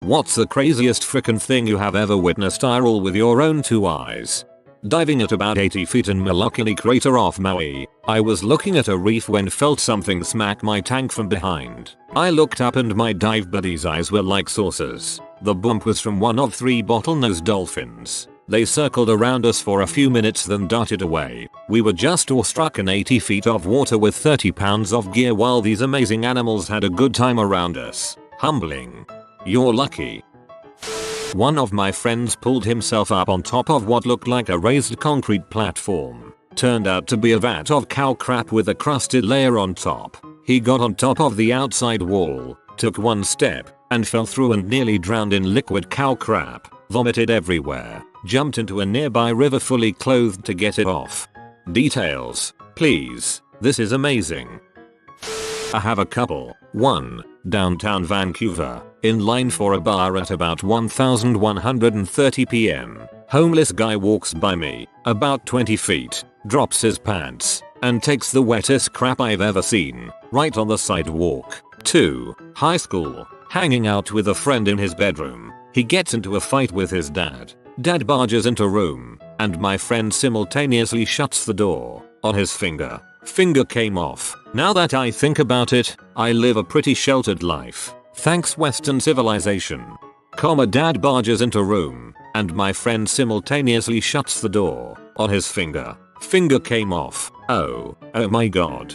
What's the craziest frickin' thing you have ever witnessed IRL with your own 2 eyes? Diving at about 80 feet in Malakini crater off Maui, I was looking at a reef when felt something smack my tank from behind. I looked up and my dive buddy's eyes were like saucers. The bump was from one of 3 bottlenose dolphins. They circled around us for a few minutes then darted away. We were just awestruck in 80 feet of water with 30 pounds of gear while these amazing animals had a good time around us. Humbling. You're lucky. One of my friends pulled himself up on top of what looked like a raised concrete platform. Turned out to be a vat of cow crap with a crusted layer on top. He got on top of the outside wall, took one step, and fell through and nearly drowned in liquid cow crap, vomited everywhere, jumped into a nearby river fully clothed to get it off. Details, please. This is amazing. I have a couple. 1. Downtown Vancouver. In line for a bar at about 1130 PM. Homeless guy walks by me, about 20 feet, drops his pants, and takes the wettest crap I've ever seen, right on the sidewalk. 2. High school. Hanging out with a friend in his bedroom. He gets into a fight with his dad. Dad barges into room, and my friend simultaneously shuts the door on his finger. Finger came off. Now that I think about it, I live a pretty sheltered life. Thanks Western civilization. Dad barges into room, and my friend simultaneously shuts the door on his finger. Finger came off. Oh my god.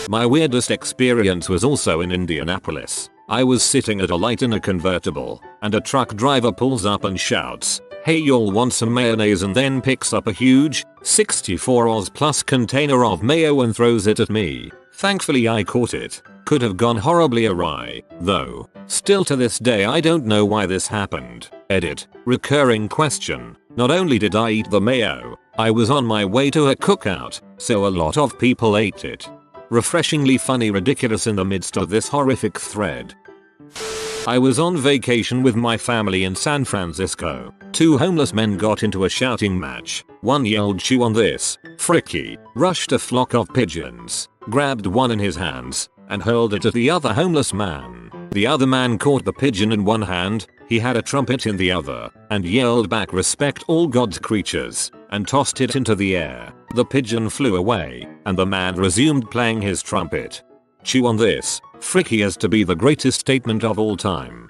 My weirdest experience was also in Indianapolis. I was sitting at a light in a convertible, and a truck driver pulls up and shouts, "Hey, y'all want some mayonnaise?" and then picks up a huge 64 oz plus container of mayo and throws it at me. Thankfully I caught it. Could have gone horribly awry, though. Still to this day I don't know why this happened. Edit. Recurring question. Not only did I eat the mayo, I was on my way to a cookout, so a lot of people ate it. Refreshingly funny ridiculous in the midst of this horrific thread. I was on vacation with my family in San Francisco. 2 homeless men got into a shouting match. One yelled "chew on this, fricky," rushed a flock of pigeons, grabbed one in his hands, and hurled it at the other homeless man. The other man caught the pigeon in one hand, he had a trumpet in the other, and yelled back "respect all God's creatures," and tossed it into the air. The pigeon flew away, and the man resumed playing his trumpet. Chew on this, fricky has to be the greatest statement of all time.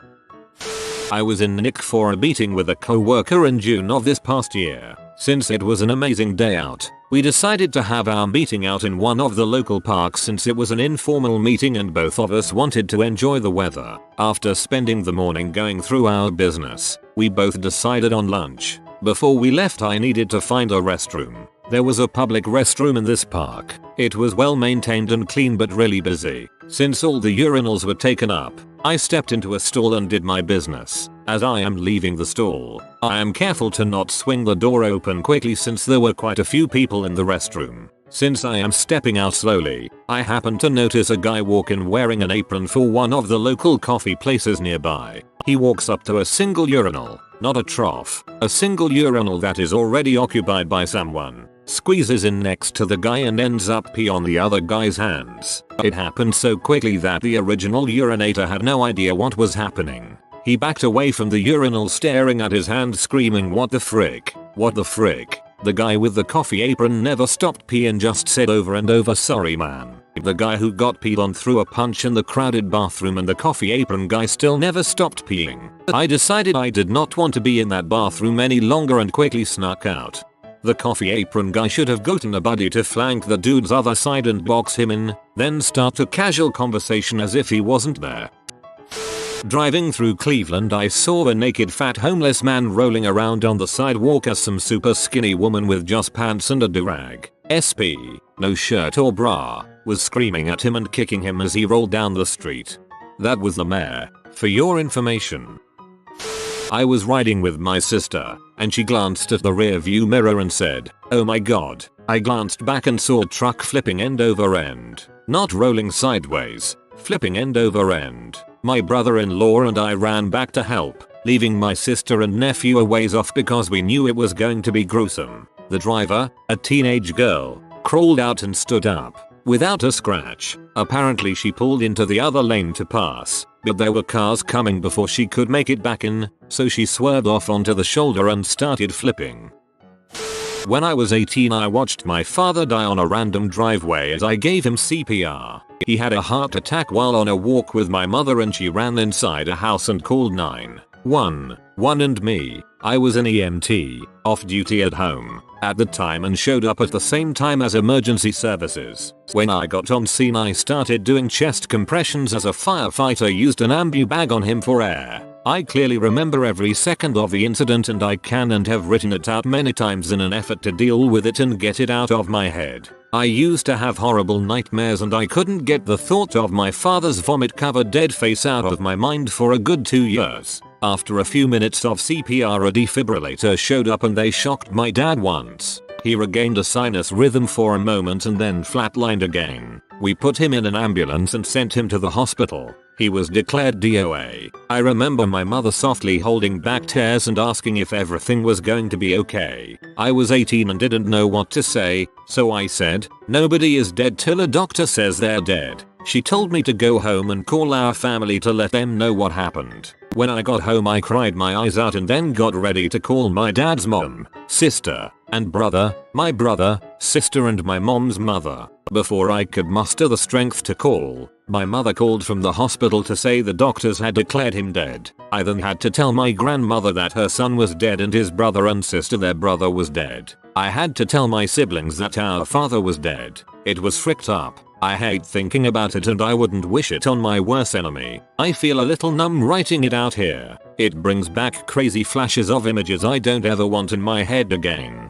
I was in Nick for a meeting with a co-worker in June of this past year. Since it was an amazing day out, we decided to have our meeting out in one of the local parks since it was an informal meeting and both of us wanted to enjoy the weather. After spending the morning going through our business, we both decided on lunch. Before we left I needed to find a restroom. There was a public restroom in this park. It was well maintained and clean but really busy. Since all the urinals were taken up, I stepped into a stall and did my business. As I am leaving the stall, I am careful to not swing the door open quickly since there were quite a few people in the restroom. Since I am stepping out slowly, I happen to notice a guy walk in wearing an apron for one of the local coffee places nearby. He walks up to a single urinal, not a trough, a single urinal that is already occupied by someone, squeezes in next to the guy and ends up pee on the other guy's hands. It happened so quickly that the original urinator had no idea what was happening. He backed away from the urinal staring at his hand screaming, "What the frick? What the frick?" The guy with the coffee apron never stopped peeing, just said over and over, "Sorry man." The guy who got peed on threw a punch in the crowded bathroom and the coffee apron guy still never stopped peeing. I decided I did not want to be in that bathroom any longer and quickly snuck out. The coffee apron guy should have gotten a buddy to flank the dude's other side and box him in, then start a casual conversation as if he wasn't there. Driving through Cleveland I saw a naked fat homeless man rolling around on the sidewalk as some super skinny woman with just pants and a durag, SP, no shirt or bra, was screaming at him and kicking him as he rolled down the street. That was the mayor, for your information. I was riding with my sister, and she glanced at the rear view mirror and said, "Oh my god." I glanced back and saw a truck flipping end over end. Not rolling sideways, flipping end over end. My brother-in-law and I ran back to help, leaving my sister and nephew a ways off because we knew it was going to be gruesome. The driver, a teenage girl, crawled out and stood up, without a scratch. Apparently she pulled into the other lane to pass. but there were cars coming before she could make it back in, so she swerved off onto the shoulder and started flipping. When I was 18, I watched my father die on a random driveway as I gave him CPR. He had a heart attack while on a walk with my mother and she ran inside a house and called 911 and me. I was an EMT, off duty at home at the time and showed up at the same time as emergency services. When I got on scene, I started doing chest compressions as a firefighter used an ambu bag on him for air. I clearly remember every second of the incident and I can and have written it out many times in an effort to deal with it and get it out of my head. I used to have horrible nightmares and I couldn't get the thought of my father's vomit-covered dead face out of my mind for a good 2 years. After a few minutes of CPR, a defibrillator showed up and they shocked my dad once. He regained a sinus rhythm for a moment and then flatlined again. We put him in an ambulance and sent him to the hospital. He was declared DOA. I remember my mother softly holding back tears and asking if everything was going to be okay. I was 18 and didn't know what to say, so I said, "Nobody is dead till a doctor says they're dead." She told me to go home and call our family to let them know what happened. When I got home, I cried my eyes out and then got ready to call my dad's mom, sister, and brother, my brother, sister and my mom's mother. Before I could muster the strength to call, my mother called from the hospital to say the doctors had declared him dead. I then had to tell my grandmother that her son was dead and his brother and sister their brother was dead. I had to tell my siblings that our father was dead. It was fricked up. I hate thinking about it and I wouldn't wish it on my worst enemy. I feel a little numb writing it out here. It brings back crazy flashes of images I don't ever want in my head again.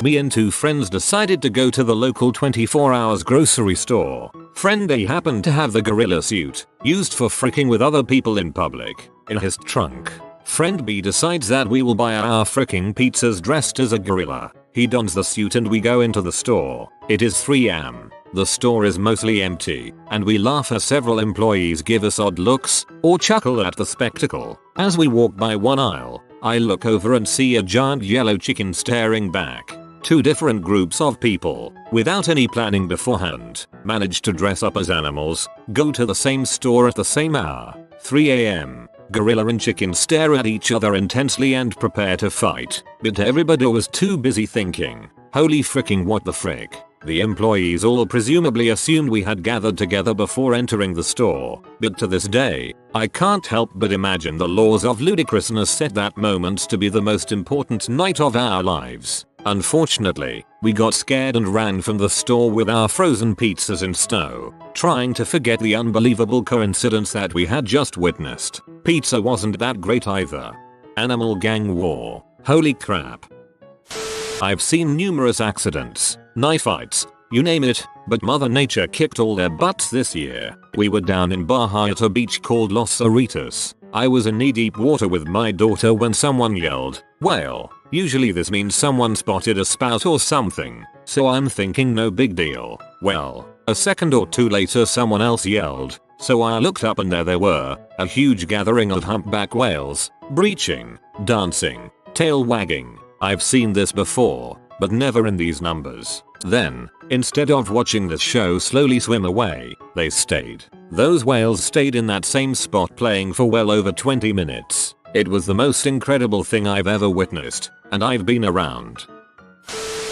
Me and 2 friends decided to go to the local 24 hours grocery store. Friend A happened to have the gorilla suit, used for fricking with other people in public, in his trunk. Friend B decides that we will buy our fricking pizzas dressed as a gorilla. He dons the suit and we go into the store. It is 3 am. The store is mostly empty, and we laugh as several employees give us odd looks or chuckle at the spectacle. As we walk by one aisle, I look over and see a giant yellow chicken staring back. 2 different groups of people, without any planning beforehand, managed to dress up as animals, go to the same store at the same hour. 3 am. Gorilla and chicken stare at each other intensely and prepare to fight, but everybody was too busy thinking, "Holy fricking what the frick." The employees all presumably assumed we had gathered together before entering the store, but to this day, I can't help but imagine the laws of ludicrousness set that moment to be the most important night of our lives. Unfortunately, we got scared and ran from the store with our frozen pizzas in snow, trying to forget the unbelievable coincidence that we had just witnessed. Pizza wasn't that great either. Animal gang war. Holy crap. I've seen numerous accidents, knife fights, you name it, but Mother Nature kicked all their butts this year. We were down in Baja at a beach called Los Cerritos. I was in knee-deep water with my daughter when someone yelled, "Whale." Usually this means someone spotted a spout or something, so I'm thinking no big deal. Well, a second or 2 later someone else yelled, so I looked up and there they were, a huge gathering of humpback whales, breaching, dancing, tail wagging. I've seen this before, but never in these numbers. Then, instead of watching the show slowly swim away, they stayed. Those whales stayed in that same spot playing for well over 20 minutes. It was the most incredible thing I've ever witnessed, and I've been around.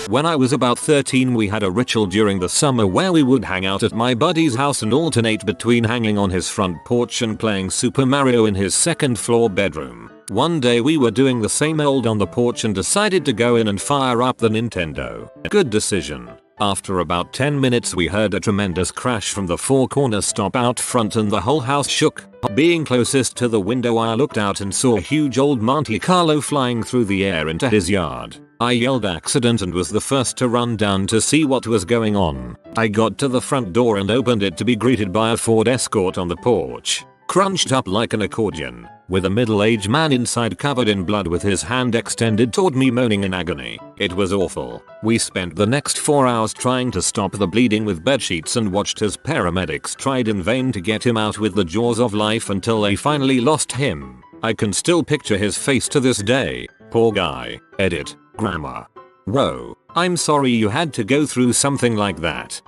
When I was about 13, we had a ritual during the summer where we would hang out at my buddy's house and alternate between hanging on his front porch and playing Super Mario in his second floor bedroom. One day we were doing the same old on the porch and decided to go in and fire up the Nintendo. Good decision. After about 10 minutes we heard a tremendous crash from the 4-corner stop out front and the whole house shook. Being closest to the window, I looked out and saw a huge old Monte Carlo flying through the air into his yard. I yelled accident and was the first to run down to see what was going on. I got to the front door and opened it to be greeted by a Ford Escort on the porch, crunched up like an accordion, with a middle-aged man inside covered in blood with his hand extended toward me moaning in agony. It was awful. We spent the next 4 hours trying to stop the bleeding with bedsheets and watched as paramedics tried in vain to get him out with the jaws of life until they finally lost him. I can still picture his face to this day. Poor guy. Edit. Grammar. Whoa. I'm sorry you had to go through something like that.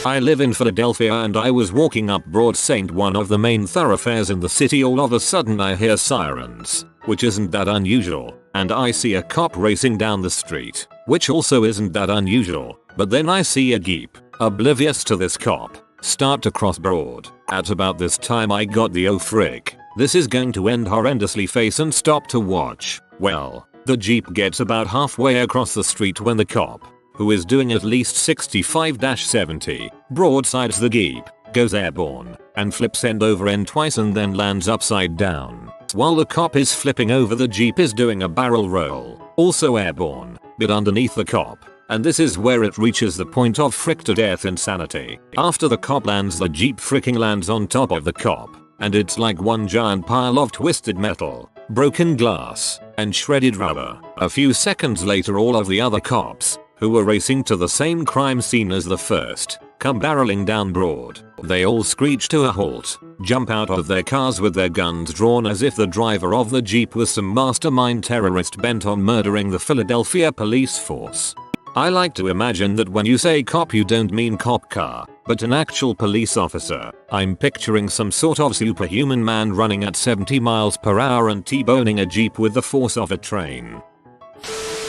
I live in Philadelphia and I was walking up Broad St., one of the main thoroughfares in the city. All of a sudden I hear sirens, which isn't that unusual, and I see a cop racing down the street, which also isn't that unusual, but then I see a Jeep, oblivious to this cop, start to cross Broad. At about this time I got the "oh frick, this is going to end horrendously" face and stop to watch. Well, the Jeep gets about halfway across the street when the cop, who is doing at least 65-70, broadsides the Jeep, goes airborne, and flips end over end twice and then lands upside down. While the cop is flipping over, the Jeep is doing a barrel roll, also airborne, but underneath the cop. And this is where it reaches the point of frick to death insanity. After the cop lands, the Jeep fricking lands on top of the cop, and it's like one giant pile of twisted metal, broken glass, and shredded rubber. A few seconds later, all of the other cops, who were racing to the same crime scene as the first, come barreling down Broad. They all screech to a halt, jump out of their cars with their guns drawn as if the driver of the Jeep was some mastermind terrorist bent on murdering the Philadelphia police force. I like to imagine that when you say cop you don't mean cop car, but an actual police officer. I'm picturing some sort of superhuman man running at 70 miles per hour and T-boning a Jeep with the force of a train.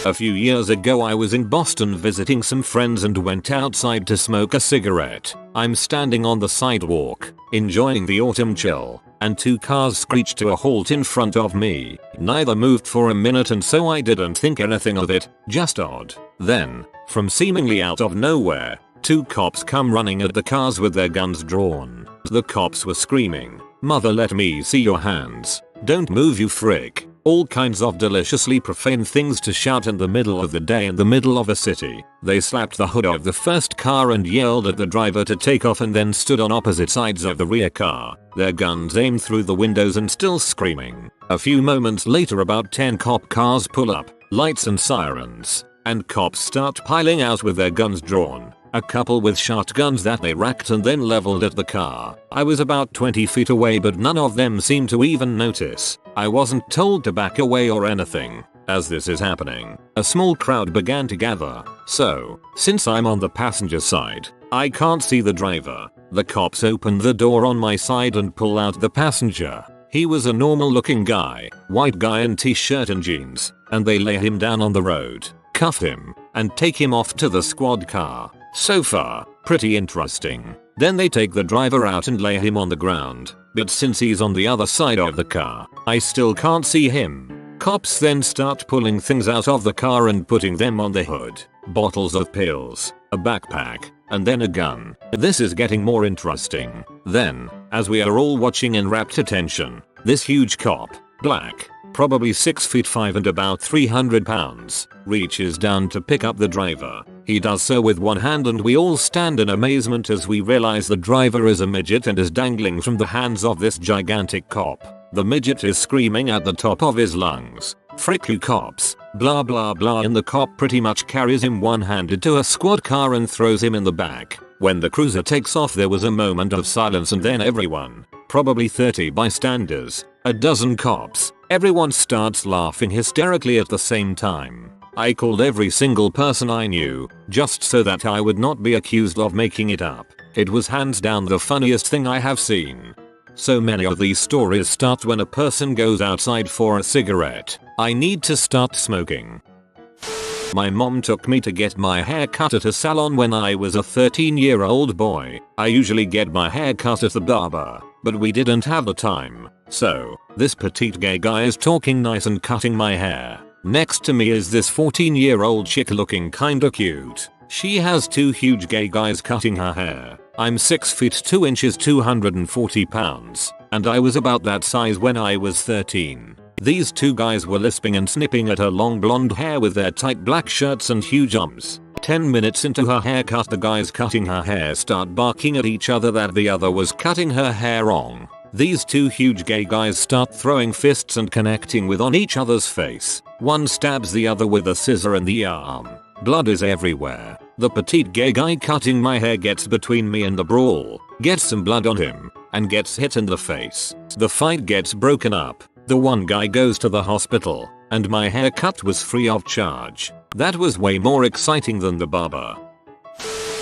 A few years ago I was in Boston visiting some friends and went outside to smoke a cigarette. I'm standing on the sidewalk, enjoying the autumn chill, and two cars screeched to a halt in front of me. Neither moved for a minute and so I didn't think anything of it, just odd. Then, from seemingly out of nowhere, two cops come running at the cars with their guns drawn. The cops were screaming, "Mother, let me see your hands. Don't move, you frick." All kinds of deliciously profane things to shout in the middle of the day in the middle of a city. They slapped the hood of the first car and yelled at the driver to take off and then stood on opposite sides of the rear car, their guns aimed through the windows and still screaming. A few moments later about 10 cop cars pull up, lights and sirens, and cops start piling out with their guns drawn. A couple with shotguns that they racked and then leveled at the car. I was about 20 feet away but none of them seemed to even notice. I wasn't told to back away or anything. As this is happening, a small crowd began to gather. So, since I'm on the passenger side, I can't see the driver. The cops open the door on my side and pull out the passenger. He was a normal looking guy, white guy in t-shirt and jeans, and they lay him down on the road, cuff him, and take him off to the squad car. So far, pretty interesting. Then they take the driver out and lay him on the ground, but since he's on the other side of the car, I still can't see him. Cops then start pulling things out of the car and putting them on the hood. Bottles of pills, a backpack, and then a gun. This is getting more interesting. Then, as we are all watching in rapt attention, this huge cop, black, probably 6'5" and about 300 pounds, reaches down to pick up the driver. He does so with one hand and we all stand in amazement as we realize the driver is a midget and is dangling from the hands of this gigantic cop. The midget is screaming at the top of his lungs, "Frick you cops, blah blah blah," and the cop pretty much carries him one-handed to a squad car and throws him in the back. When the cruiser takes off there was a moment of silence and then everyone, probably 30 bystanders, a dozen cops, everyone starts laughing hysterically at the same time. I called every single person I knew, just so that I would not be accused of making it up. It was hands down the funniest thing I have seen. So many of these stories start when a person goes outside for a cigarette. I need to start smoking. My mom took me to get my hair cut at a salon when I was a 13-year-old boy. I usually get my hair cut at the barber, but we didn't have the time. So, this petite gay guy is talking nice and cutting my hair. Next to me is this 14-year-old chick looking kinda cute. She has two huge gay guys cutting her hair. I'm 6 feet 2 inches 240 pounds, and I was about that size when I was 13. These two guys were lisping and snipping at her long blonde hair with their tight black shirts and huge arms. 10 minutes into her haircut the guys cutting her hair start barking at each other that the other was cutting her hair wrong. These two huge gay guys start throwing fists and connecting with on each other's face. One stabs the other with a scissor in the arm. Blood is everywhere. The petite gay guy cutting my hair gets between me and the brawl, gets some blood on him, and gets hit in the face. The fight gets broken up. The one guy goes to the hospital, and my haircut was free of charge. That was way more exciting than the barber.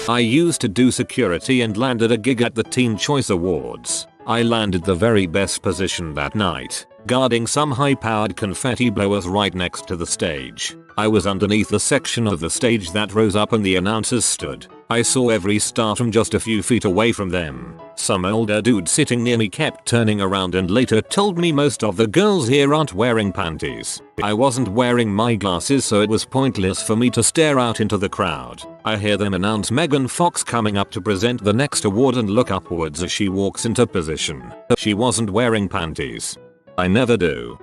I used to do security and landed a gig at the Teen Choice Awards. I landed the very best position that night, guarding some high-powered confetti blowers right next to the stage. I was underneath the section of the stage that rose up and the announcers stood. I saw every star from just a few feet away from them. Some older dude sitting near me kept turning around and later told me most of the girls here aren't wearing panties. I wasn't wearing my glasses, so it was pointless for me to stare out into the crowd. I hear them announce Megan Fox coming up to present the next award and look upwards as she walks into position. She wasn't wearing panties. I never do.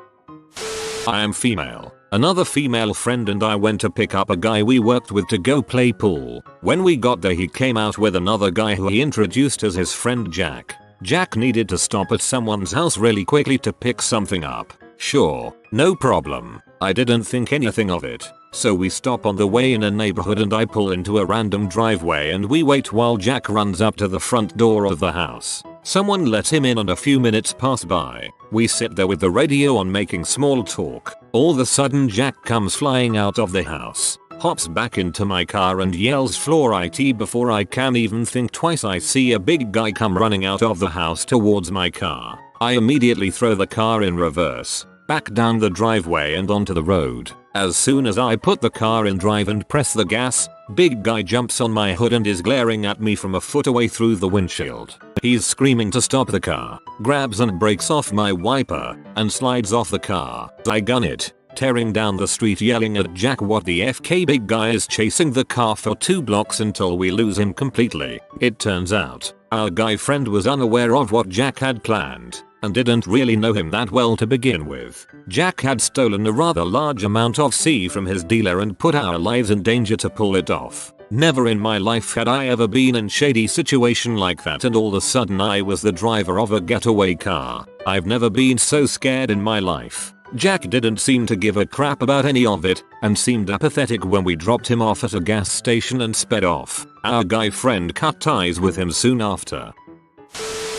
I am female. Another female friend and I went to pick up a guy we worked with to go play pool. When we got there, he came out with another guy who he introduced as his friend Jack. Jack needed to stop at someone's house really quickly to pick something up. Sure, no problem. I didn't think anything of it. So we stop on the way in a neighborhood and I pull into a random driveway and we wait while Jack runs up to the front door of the house. Someone let him in and a few minutes pass by. We sit there with the radio on making small talk. All of a sudden Jack comes flying out of the house, hops back into my car and yells floor IT. Before I can even think twice, I see a big guy come running out of the house towards my car. I immediately throw the car in reverse, back down the driveway and onto the road. As soon as I put the car in drive and press the gas, big guy jumps on my hood and is glaring at me from a foot away through the windshield. He's screaming to stop the car, grabs and breaks off my wiper, and slides off the car. I gun it, tearing down the street yelling at Jack what the FK. Big guy is chasing the car for 2 blocks until we lose him completely. It turns out, our guy friend was unaware of what Jack had planned, and didn't really know him that well to begin with. Jack had stolen a rather large amount of C from his dealer and put our lives in danger to pull it off. Never in my life had I ever been in shady situation like that, and all of a sudden I was the driver of a getaway car. I've never been so scared in my life. Jack didn't seem to give a crap about any of it and seemed apathetic when we dropped him off at a gas station and sped off. Our guy friend cut ties with him soon after.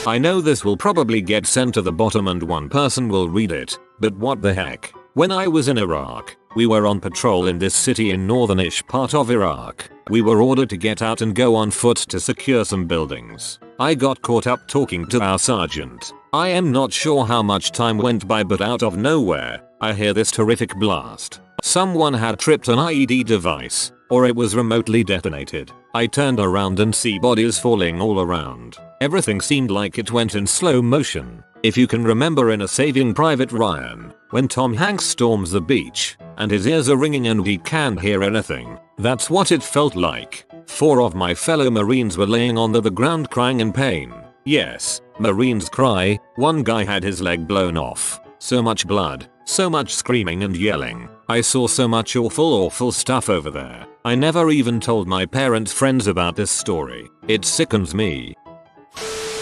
I know this will probably get sent to the bottom and one person will read it, but what the heck. When I was in Iraq, we were on patrol in this city in northern-ish part of Iraq. We were ordered to get out and go on foot to secure some buildings. I got caught up talking to our sergeant. I am not sure how much time went by, but out of nowhere, I hear this terrific blast. Someone had tripped an IED device, or it was remotely detonated. I turned around and see bodies falling all around. Everything seemed like it went in slow motion. If you can remember in A Saving Private Ryan, when Tom Hanks storms the beach, and his ears are ringing and he can't hear anything, that's what it felt like. 4 of my fellow Marines were laying on the ground crying in pain. Yes, Marines cry. One guy had his leg blown off. So much blood, so much screaming and yelling. I saw so much awful stuff over there. I never even told my parents' friends about this story. It sickens me.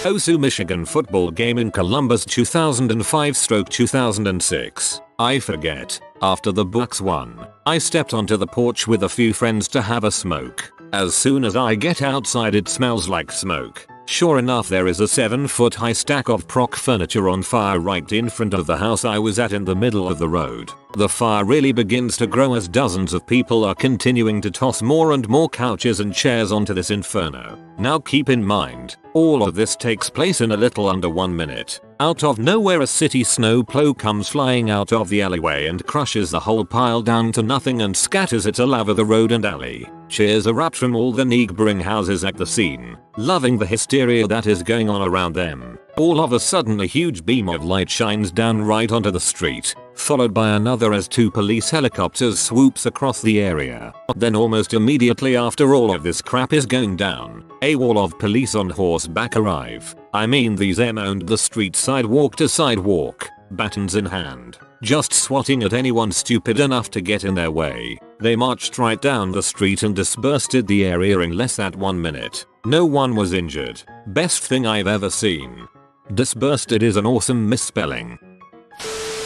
OSU Michigan football game in Columbus 2005/2006. I forget. After the Bucks won, I stepped onto the porch with a few friends to have a smoke. As soon as I get outside, it smells like smoke. Sure enough, there is a 7-foot high stack of proc furniture on fire right in front of the house I was at in the middle of the road. The fire really begins to grow as dozens of people are continuing to toss more and more couches and chairs onto this inferno. Now keep in mind, all of this takes place in a little under 1 minute. Out of nowhere, a city snowplow comes flying out of the alleyway and crushes the whole pile down to nothing and scatters it all over the road and alley. Cheers erupt from all the neighboring houses at the scene, loving the hysteria that is going on around them. All of a sudden, a huge beam of light shines down right onto the street, followed by another as 2 police helicopters swoops across the area. Then almost immediately after all of this crap is going down, a wall of police on horseback arrive. I mean, these owned the street sidewalk to sidewalk, batons in hand, just swatting at anyone stupid enough to get in their way. They marched right down the street and dispersed the area in less than 1 minute. No one was injured. Best thing I've ever seen. Dispersed is an awesome misspelling.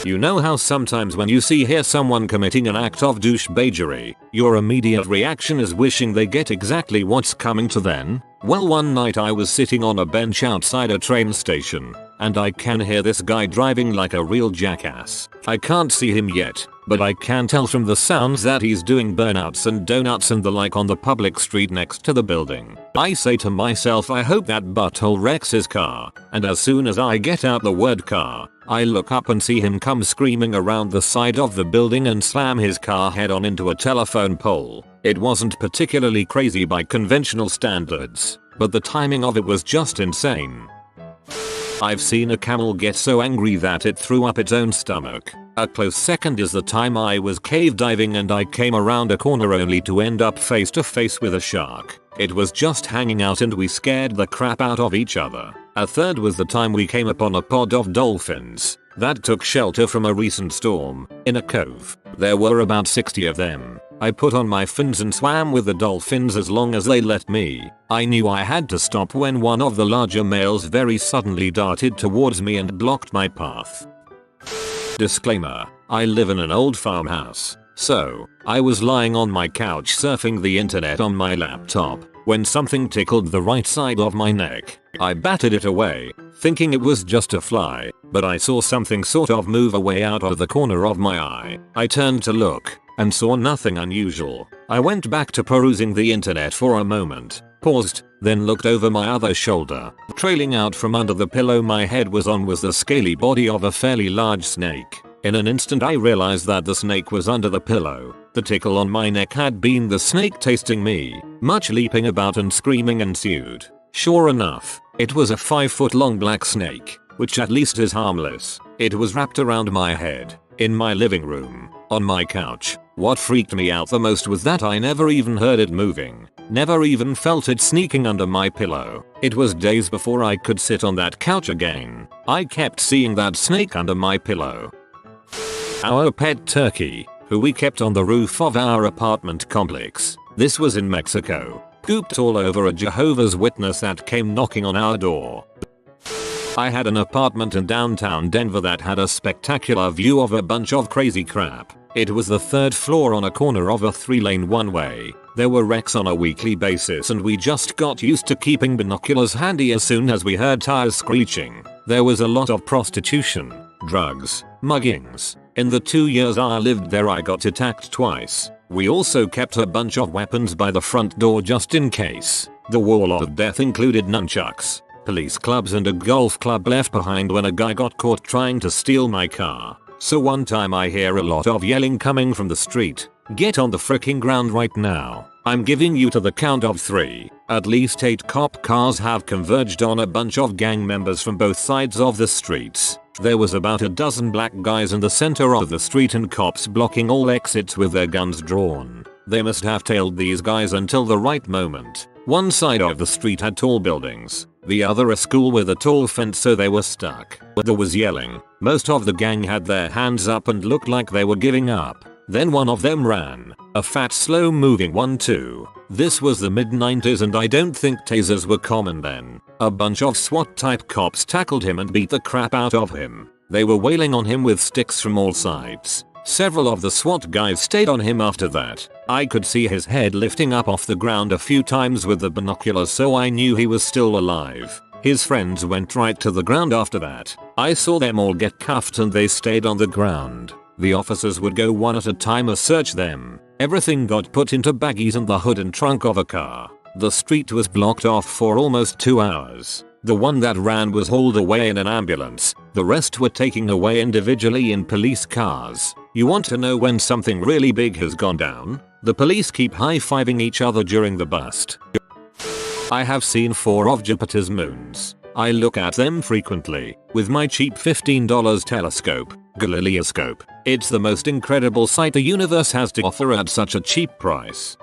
You know how sometimes when you hear someone committing an act of douchebagery, your immediate reaction is wishing they get exactly what's coming to them? Well, one night I was sitting on a bench outside a train station, and I can hear this guy driving like a real jackass. I can't see him yet, but I can tell from the sounds that he's doing burnouts and donuts and the like on the public street next to the building. I say to myself, I hope that butthole wrecks his car, and as soon as I get out the word car, I look up and see him come screaming around the side of the building and slam his car head on into a telephone pole. It wasn't particularly crazy by conventional standards, but the timing of it was just insane. I've seen a camel get so angry that it threw up its own stomach. A close second is the time I was cave diving and I came around a corner only to end up face to face with a shark. It was just hanging out and we scared the crap out of each other. A third was the time we came upon a pod of dolphins that took shelter from a recent storm in a cove. There were about 60 of them. I put on my fins and swam with the dolphins as long as they let me. I knew I had to stop when one of the larger males very suddenly darted towards me and blocked my path. Disclaimer: I live in an old farmhouse, so I was lying on my couch surfing the internet on my laptop when something tickled the right side of my neck. I batted it away, thinking it was just a fly, but I saw something sort of move away out of the corner of my eye. I turned to look and saw nothing unusual. I went back to perusing the internet for a moment, paused, then looked over my other shoulder. Trailing out from under the pillow my head was on was the scaly body of a fairly large snake. In an instant I realized that the snake was under the pillow. The tickle on my neck had been the snake tasting me. Much leaping about and screaming ensued. Sure enough, it was a 5-foot long black snake, which at least is harmless. It was wrapped around my head, in my living room, on my couch. What freaked me out the most was that I never even heard it moving. Never even felt it sneaking under my pillow. It was days before I could sit on that couch again. I kept seeing that snake under my pillow. Our pet turkey, who we kept on the roof of our apartment complex. This was in Mexico. Pooped all over a Jehovah's Witness that came knocking on our door. I had an apartment in downtown Denver that had a spectacular view of a bunch of crazy crap. It was the 3rd floor on a corner of a 3-lane one-way. There were wrecks on a weekly basis and we just got used to keeping binoculars handy as soon as we heard tires screeching. There was a lot of prostitution, drugs, muggings. In the 2 years I lived there I got attacked twice. We also kept a bunch of weapons by the front door just in case. The wall of death included nunchucks, police clubs and a golf club left behind when a guy got caught trying to steal my car. So one time I hear a lot of yelling coming from the street. Get on the fricking ground right now. I'm giving you to the count of 3. At least 8 cop cars have converged on a bunch of gang members from both sides of the streets. There was about a dozen black guys in the center of the street and cops blocking all exits with their guns drawn. They must have tailed these guys until the right moment. One side of the street had tall buildings, the other a school with a tall fence, so they were stuck. There was yelling. Most of the gang had their hands up and looked like they were giving up. Then one of them ran. A fat slow moving one too. This was the mid-90s and I don't think tasers were common then. A bunch of SWAT type cops tackled him and beat the crap out of him. They were wailing on him with sticks from all sides. Several of the SWAT guys stayed on him after that. I could see his head lifting up off the ground a few times with the binoculars, so I knew he was still alive. His friends went right to the ground after that. I saw them all get cuffed and they stayed on the ground. The officers would go one at a time and search them. Everything got put into baggies and the hood and trunk of a car. The street was blocked off for almost 2 hours. The one that ran was hauled away in an ambulance. The rest were taken away individually in police cars. You want to know when something really big has gone down? The police keep high-fiving each other during the bust. I have seen 4 of Jupiter's moons. I look at them frequently with my cheap $15 telescope, Galileoscope. It's the most incredible sight the universe has to offer at such a cheap price.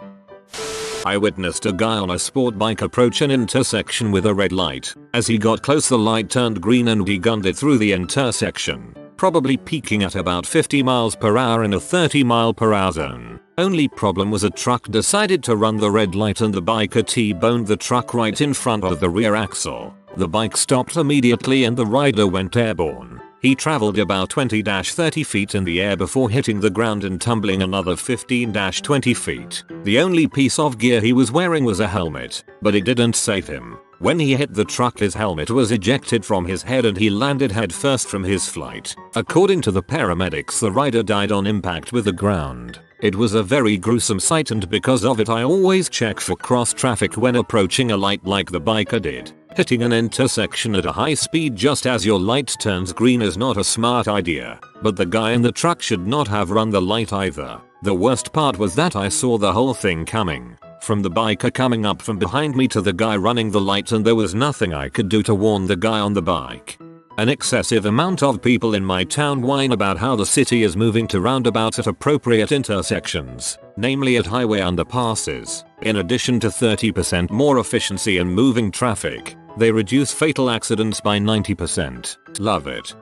I witnessed a guy on a sport bike approach an intersection with a red light. As he got close, the light turned green and he gunned it through the intersection, probably peaking at about 50 miles per hour in a 30 mile per hour zone. Only problem was a truck decided to run the red light and the biker T-boned the truck right in front of the rear axle. The bike stopped immediately and the rider went airborne. He traveled about 20-30 feet in the air before hitting the ground and tumbling another 15-20 feet. The only piece of gear he was wearing was a helmet, but it didn't save him. When he hit the truck, his helmet was ejected from his head and he landed headfirst from his flight. According to the paramedics, the rider died on impact with the ground. It was a very gruesome sight, and because of it I always check for cross traffic when approaching a light like the biker did. Hitting an intersection at a high speed just as your light turns green is not a smart idea, but the guy in the truck should not have run the light either. The worst part was that I saw the whole thing coming. From the biker coming up from behind me to the guy running the light, and there was nothing I could do to warn the guy on the bike. An excessive amount of people in my town whine about how the city is moving to roundabouts at appropriate intersections, namely at highway underpasses. In addition to 30% more efficiency in moving traffic, they reduce fatal accidents by 90%. Love it.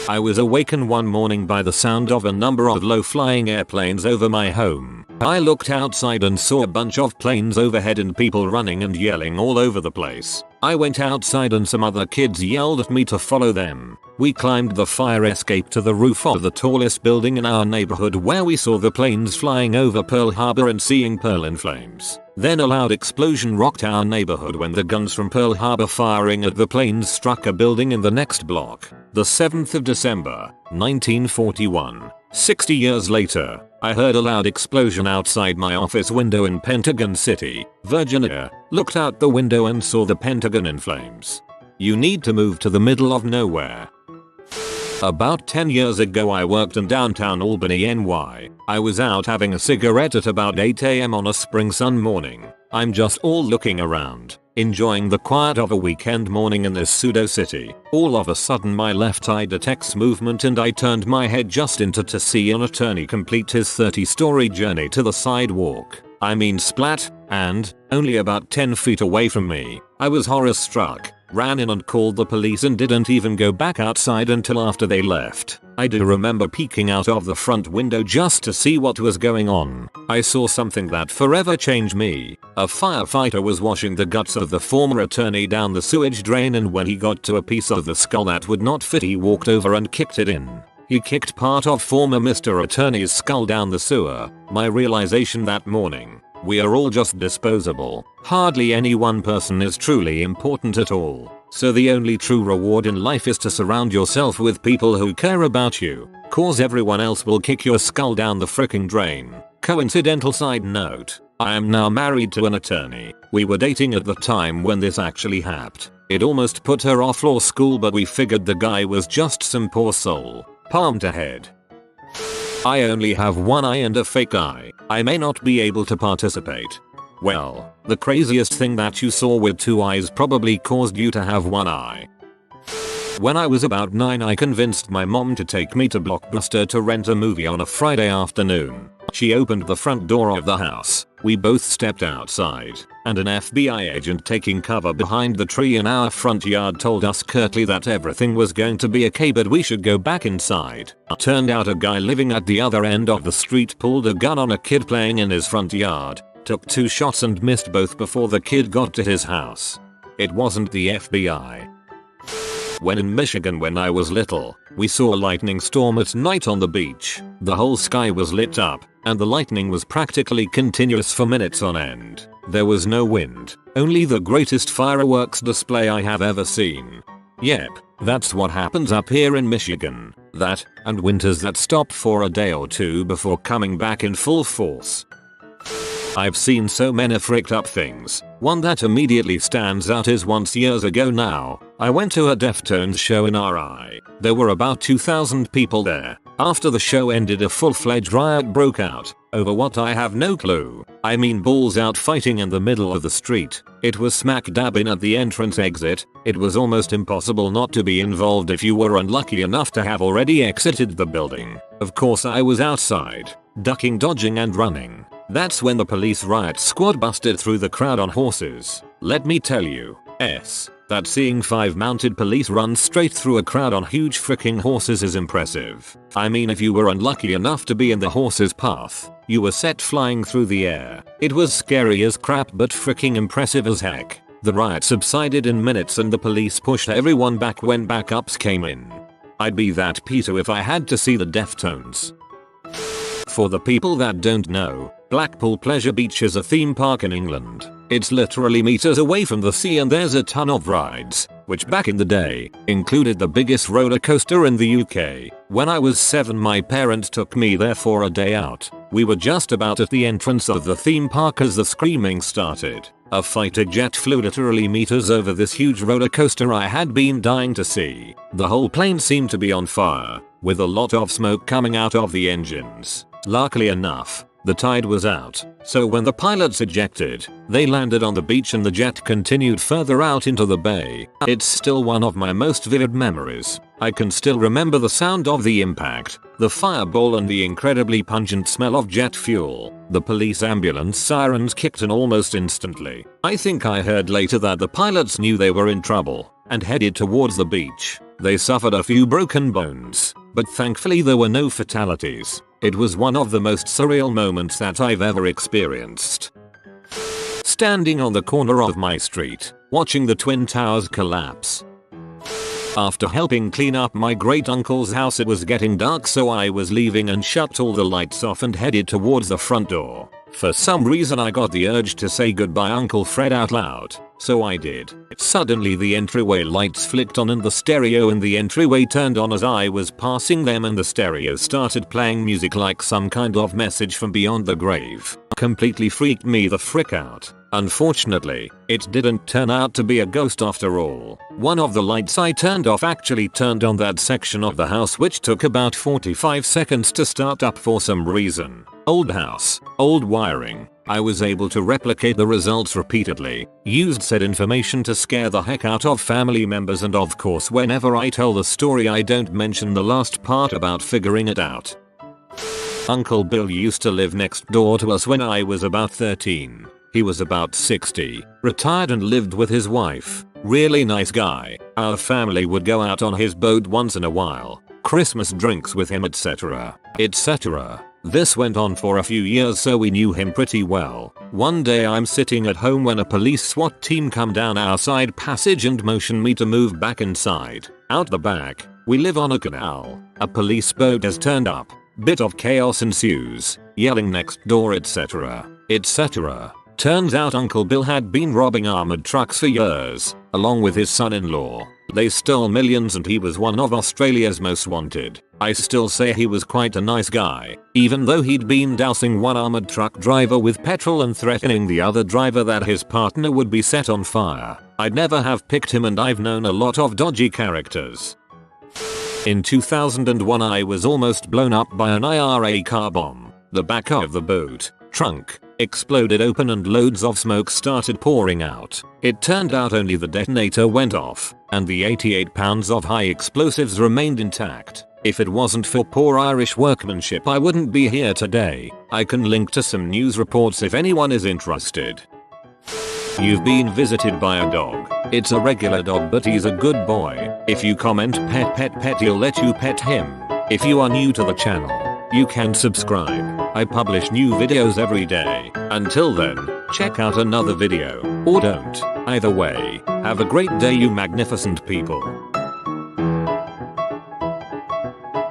I was awakened one morning by the sound of a number of low-flying airplanes over my home. I looked outside and saw a bunch of planes overhead and people running and yelling all over the place. I went outside and some other kids yelled at me to follow them. We climbed the fire escape to the roof of the tallest building in our neighborhood, where we saw the planes flying over Pearl Harbor and seeing Pearl in flames. Then a loud explosion rocked our neighborhood when the guns from Pearl Harbor firing at the planes struck a building in the next block. The 7th of December, 1941. 60 years later, I heard a loud explosion outside my office window in Pentagon City, Virginia. Looked out the window and saw the Pentagon in flames. You need to move to the middle of nowhere. About 10 years ago I worked in downtown Albany, NY. I was out having a cigarette at about 8 AM on a spring sun morning. I'm just all looking around, enjoying the quiet of a weekend morning in this pseudo city. All of a sudden my left eye detects movement and I turned my head just into to see an attorney complete his 30-story journey to the sidewalk. I mean splat, and, only about 10 feet away from me, I was horror struck. Ran in and called the police and didn't even go back outside until after they left. I do remember peeking out of the front window just to see what was going on. I saw something that forever changed me. A firefighter was washing the guts of the former attorney down the sewage drain, and when he got to a piece of the skull that would not fit, he walked over and kicked it in. He kicked part of former Mr. Attorney's skull down the sewer. My realization that morning: we are all just disposable. Hardly any one person is truly important at all. So the only true reward in life is to surround yourself with people who care about you, cause everyone else will kick your skull down the fricking drain. Coincidental side note: I am now married to an attorney. We were dating at the time when this actually happened. It almost put her off law school, but we figured the guy was just some poor soul. Palmed ahead. I only have one eye and a fake eye. I may not be able to participate. Well, the craziest thing that you saw with two eyes probably caused you to have one eye. When I was about 9, I convinced my mom to take me to Blockbuster to rent a movie on a Friday afternoon. She opened the front door of the house. We both stepped outside, and an FBI agent taking cover behind the tree in our front yard told us curtly that everything was going to be okay, but we should go back inside. Turned out a guy living at the other end of the street pulled a gun on a kid playing in his front yard, took 2 shots and missed both before the kid got to his house. It wasn't the FBI. When in Michigan when I was little, we saw a lightning storm at night on the beach. The whole sky was lit up, and the lightning was practically continuous for minutes on end. There was no wind, only the greatest fireworks display I have ever seen. Yep, that's what happens up here in Michigan. That, and winters that stop for a day or two before coming back in full force. I've seen so many freaked up things. One that immediately stands out is once years ago now, I went to a Deftones show in RI. There were about 2,000 people there. After the show ended, a full-fledged riot broke out. Over what, I have no clue. I mean, balls out fighting in the middle of the street. It was smack dab in at the entrance exit. It was almost impossible not to be involved if you were unlucky enough to have already exited the building. Of course I was outside, ducking, dodging and running. That's when the police riot squad busted through the crowd on horses. Let me tell you, that seeing 5 mounted police run straight through a crowd on huge freaking horses is impressive. I mean, if you were unlucky enough to be in the horse's path, you were set flying through the air. It was scary as crap but freaking impressive as heck. The riot subsided in minutes and the police pushed everyone back when backups came in. I'd be that Peter if I had to see the Deftones. For the people that don't know, Blackpool Pleasure Beach is a theme park in England. It's literally meters away from the sea and there's a ton of rides, which back in the day included the biggest roller coaster in the UK. When I was 7, my parents took me there for a day out. We were just about at the entrance of the theme park as the screaming started. A fighter jet flew literally meters over this huge roller coaster I had been dying to see. The whole plane seemed to be on fire, with a lot of smoke coming out of the engines. Luckily enough, the tide was out, so when the pilots ejected, they landed on the beach and the jet continued further out into the bay. It's still one of my most vivid memories. I can still remember the sound of the impact, the fireball and the incredibly pungent smell of jet fuel. The police ambulance sirens kicked in almost instantly. I think I heard later that the pilots knew they were in trouble and headed towards the beach. They suffered a few broken bones, but thankfully there were no fatalities. It was one of the most surreal moments that I've ever experienced. Standing on the corner of my street, watching the Twin Towers collapse. After helping clean up my great uncle's house, it was getting dark, so I was leaving and shut all the lights off and headed towards the front door. For some reason I got the urge to say goodbye Uncle Fred out loud, so I did. Suddenly the entryway lights flicked on and the stereo in the entryway turned on as I was passing them, and the stereo started playing music like some kind of message from beyond the grave. Completely freaked me the frick out. Unfortunately, it didn't turn out to be a ghost after all. One of the lights I turned off actually turned on that section of the house, which took about 45 seconds to start up for some reason. Old house, old wiring. I was able to replicate the results repeatedly, used said information to scare the heck out of family members, and of course whenever I tell the story I don't mention the last part about figuring it out. Uncle Bill used to live next door to us when I was about 13. He was about 60, retired and lived with his wife. Really nice guy. Our family would go out on his boat once in a while, Christmas drinks with him, etc. etc. This went on for a few years, so we knew him pretty well. One day I'm sitting at home when a police SWAT team come down our side passage and motion me to move back inside. Out the back, we live on a canal. A police boat has turned up. Bit of chaos ensues, yelling next door, etc. etc. Turns out Uncle Bill had been robbing armored trucks for years, along with his son-in-law. They stole millions and he was one of Australia's most wanted. I still say he was quite a nice guy, even though he'd been dousing one armored truck driver with petrol and threatening the other driver that his partner would be set on fire. I'd never have picked him, and I've known a lot of dodgy characters. In 2001 I was almost blown up by an IRA car bomb. The back of the boat trunk exploded open and loads of smoke started pouring out. It turned out only the detonator went off, and the 88 pounds of high explosives remained intact. If it wasn't for poor Irish workmanship, I wouldn't be here today. I can link to some news reports if anyone is interested. You've been visited by a dog. It's a regular dog, but he's a good boy. If you comment pet pet pet, he'll let you pet him. If you are new to the channel, you can subscribe. I publish new videos every day. Until then, check out another video, or don't. Either way, have a great day, you magnificent people.